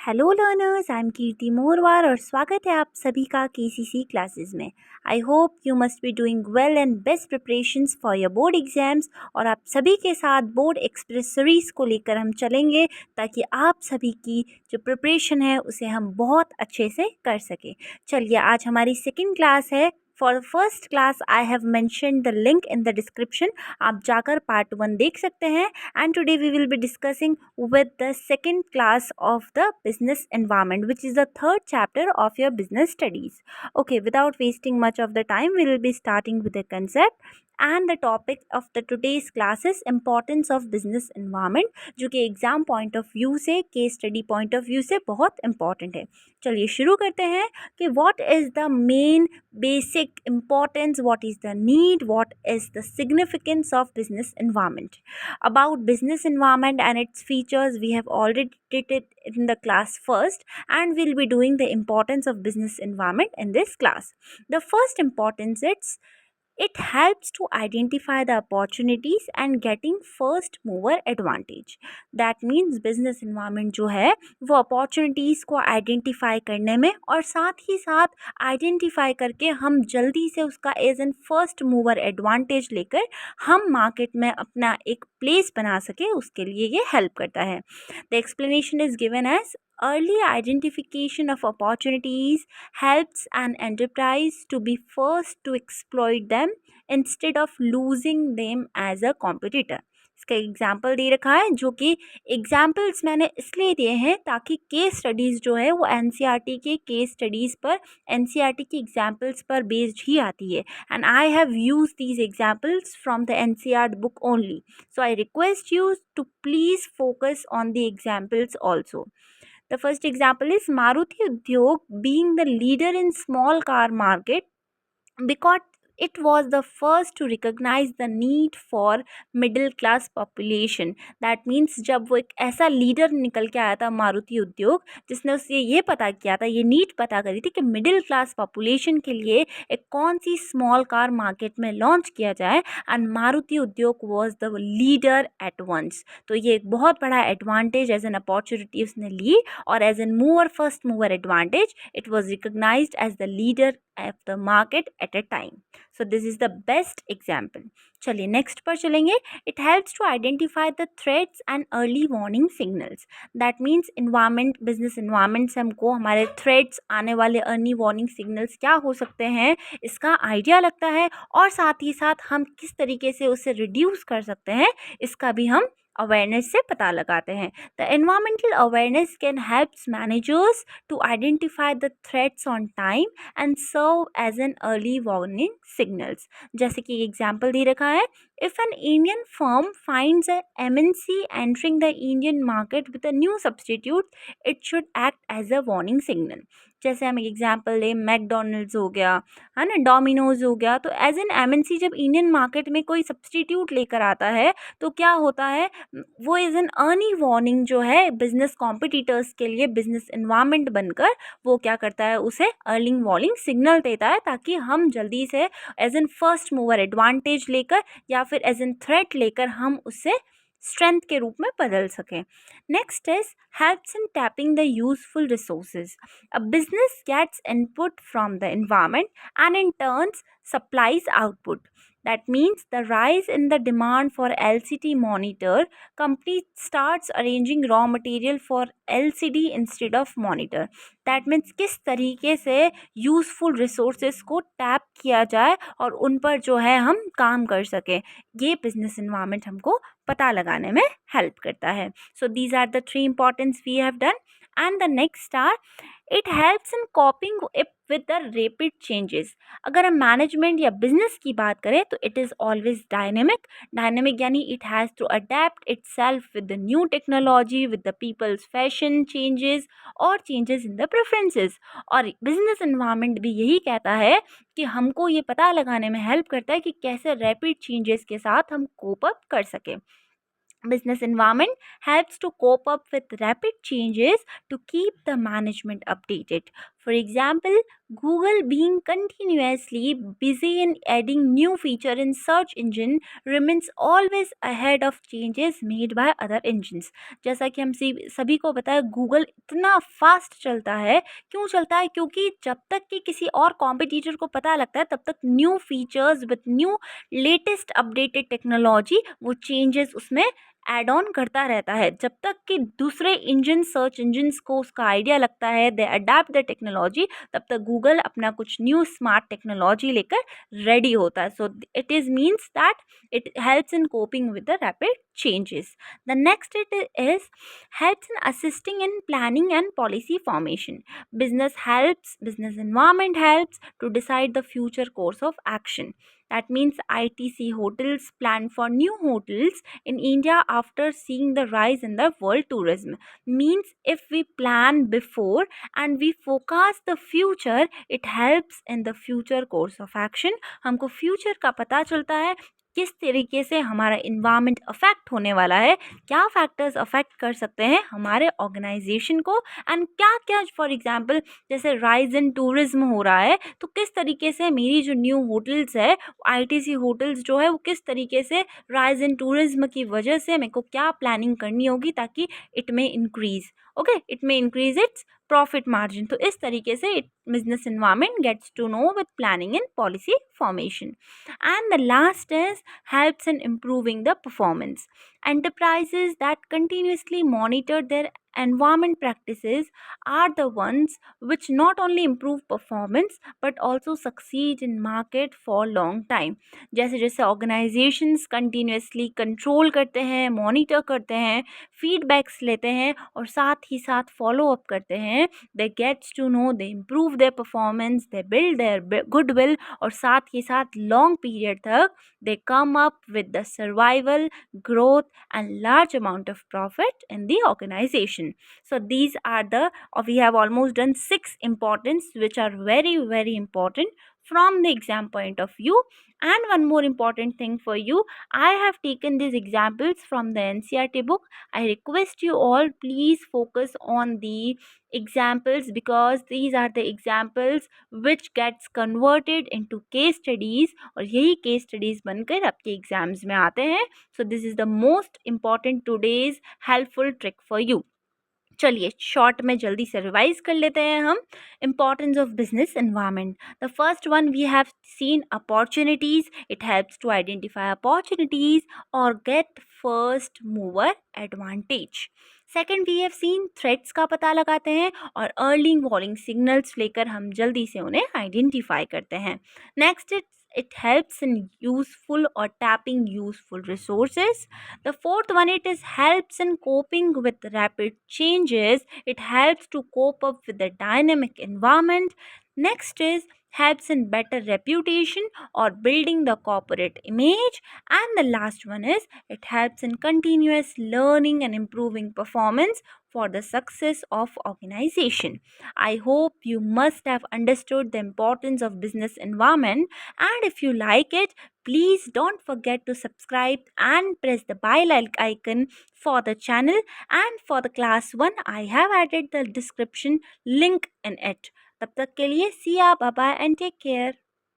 Hello learners, I am कीर्ति मोरवार और स्वागत है आप सभी का केसीसी क्लासेस में। I hope you must be doing well and best preparations for your board exams. और आप सभी के साथ बोर्ड एक्सप्रेस सीरीज़ को लेकर हम चलेंगे ताकि आप सभी की जो प्रिपरेशन है उसे हम बहुत अच्छे से कर सकें। चलिए, आज हमारी सेकेंड क्लास है। For the first class I have mentioned the link in the description, आप जाकर पार्ट 1 देख सकते हैं। And today we will be discussing with the second class of the business environment, which is the third chapter of your business studies. Okay, without wasting much of the time, we will be starting with the concept and the topic of the today's class is importance of business environment, जो कि exam point of view से, case study point of view से बहुत important है। चलिए शुरू करते हैं कि what is the main basic importance, what is the need, what is the significance of business environment. About business environment and its features, we have already did it in the class first, and we'll be doing the importance of business environment in this class. The first importance, it helps to identify the opportunities and getting first mover advantage. That means business environment जो है वो opportunities को identify करने में और साथ ही साथ identify करके हम जल्दी से उसका as an first mover advantage लेकर हम market में अपना एक place बना सके, उसके लिए ये help करता है. The explanation is given as early identification of opportunities helps an enterprise to be first to exploit them instead of losing them as a competitor. इसका एग्जाम्पल दे रखा है, जो कि एग्जाम्पल्स मैंने इसलिए दिए हैं ताकि केस स्टडीज़ जो है वो एनसीईआरटी के केस स्टडीज़ पर, एनसीईआरटी की एग्जाम्पल्स पर बेस्ड ही आती है. And I have use these examples from the NCERT book only. So I request you to please focus on the examples also. The first example is Maruti Udyog being the leader in small car market because it was the first to recognize the need for middle class population. That means जब वो एक ऐसा leader निकल के आया था मारुति उद्योग, जिसने उससे ये पता किया था, ये नीड पता करी थी कि मिडिल क्लास पॉपुलेशन के लिए एक कौन सी स्मॉल कार मार्केट में लॉन्च किया जाए, and Maruti Udyog was the leader at once. तो ये एक बहुत बड़ा एडवांटेज एज एन अपॉर्चुनिटी उसने ली, और as an mover, first mover advantage, it was recognised as the leader of the market at a time. So this is the best example. चलिए next पर चलेंगे. It helps to identify the threats and early warning signals. That means environment, business environment से हमको हमारे threats, आने वाले early warning signals क्या हो सकते हैं, इसका आइडिया लगता है, और साथ ही साथ हम किस तरीके से उसे रिड्यूस कर सकते हैं, इसका भी हम अवेयरनेस से पता लगाते हैं. The environmental awareness can helps managers to identify the threats on time and serve as an early warning signals. जैसे कि एग्जाम्पल दे रखा है, if an Indian firm finds a MNC entering the Indian market with a new substitute, it should act as a warning signal. जैसे हम example लें, McDonald's हो गया, है ना, डोमिनोज हो गया, तो एज एन एमएनसी जब इंडियन मार्केट में कोई सब्सटीट्यूट लेकर आता है तो क्या होता है, वो एज एन अर्ली वार्निंग जो है बिजनेस कॉम्पिटिटर्स के लिए बिजनेस इन्वायरमेंट बनकर वो क्या करता है, उसे अर्ली वार्निंग सिग्नल देता है, ताकि हम जल्दी से as an first mover advantage लेकर या फिर एज एन थ्रेट लेकर हम उससे स्ट्रेंथ के रूप में बदल सकें. Next is helps in tapping the useful resources. A business gets input from the environment and in turns supplies output. That means the rise in the demand for LCD monitor, company starts arranging raw material for LCD instead of monitor. That means किस तरीके से useful resources को tap किया जाए और उन पर जो है हम काम कर सकें, ये बिजनेस इन्वायरमेंट हमको पता लगाने में हेल्प करता है. So these are the three importance we have done. And the next are, it helps in coping with the rapid changes. अगर हम मैनेजमेंट या बिजनेस की बात करें तो इट इज़ ऑलवेज डायनेमिक यानी it has to adapt itself with the new technology, with the peoples fashion changes और changes in the preferences. और बिजनेस इन्वायरमेंट भी यही कहता है कि हमको ये पता लगाने में हेल्प करता है कि कैसे रैपिड चेंजेस के साथ हम कोप अप कर सकें. Business environment helps to cope up with rapid changes to keep the management updated. For example, Google being continuously busy in adding new feature in search engine remains always ahead of changes made by other engines. जैसा कि हम सभी को पता है, Google इतना fast चलता है. क्यों चलता है? क्योंकि जब तक कि किसी और कॉम्पिटिटर को पता लगता है, तब तक new features with new latest updated technology वो चेंजेस उसमें एड ऑन करता रहता है. जब तक कि दूसरे इंजन, सर्च इंजन्स को उसका आइडिया लगता है, दे अडेप्ट द टेक्नोलॉजी, तब तक गूगल अपना कुछ न्यू स्मार्ट टेक्नोलॉजी लेकर रेडी होता है. So it is means that it helps in coping with the rapid changes. The next it is helps in assisting in planning and policy formation. Business environment helps to decide the future course of action. That means ITC hotels plan for new hotels in India after seeing the rise in the world tourism. Means if we plan before and we forecast the future, it helps in the future course of action. हमको future का पता चलता है, किस तरीके से हमारा environment affect होने वाला है, क्या फैक्टर्स अफेक्ट कर सकते हैं हमारे ऑर्गेनाइजेशन को, एंड क्या क्या, फॉर एग्जांपल जैसे राइज इन टूरिज्म हो रहा है, तो किस तरीके से मेरी जो न्यू होटल्स है, आईटीसी होटल्स जो है, वो किस तरीके से राइज इन टूरिज्म की वजह से मेरे को क्या प्लानिंग करनी होगी ताकि इट में इंक्रीज, इट में इंक्रीज इट्स प्रॉफिट मार्जिन. तो इस तरीके से business environment gets to know with planning and policy formation. And the last is helps in improving the performance. Enterprises that continuously monitor their environment practices are the ones which not only improve performance but also succeed in market for long time. जैसे जैसे organizations continuously control करते हैं, monitor करते हैं, feedbacks लेते हैं और साथ ही साथ follow up करते हैं, they gets to know, they improve their performance, they build their goodwill और साथ ही साथ long period तक they come up with the survival, growth and large amount of profit in the organization. So these are the, we have almost done 6 importance which are very very important from the exam point of view. And one more important thing for you, I have taken these examples from the NCERT book. I request you all, please focus on the examples because these are the examples which gets converted into case studies और यही case studies बनकर आपके exams में आते हैं. So this is the most important today's helpful trick for you. चलिए short में जल्दी से रिवाइज कर लेते हैं हम. Importance of business environment. The first one we have seen opportunities. It helps to identify opportunities और get first mover advantage. Second we have seen threats का पता लगाते हैं और अर्ली वार्निंग सिग्नल्स लेकर हम जल्दी से उन्हें आइडेंटिफाई करते हैं. Next it helps in useful or tapping useful resources. The fourth one, it is helps in coping with rapid changes. It helps to cope up with the dynamic environment. Next is helps in better reputation or building the corporate image. And the last one is it helps in continuous learning and improving performance for the success of organization. I hope you must have understood the importance of business environment, and if you like it, please don't forget to subscribe and press the bell icon for the channel. And for the class 1, I have added the description link in it. तब तक के लिए see ya, bye bye and take care.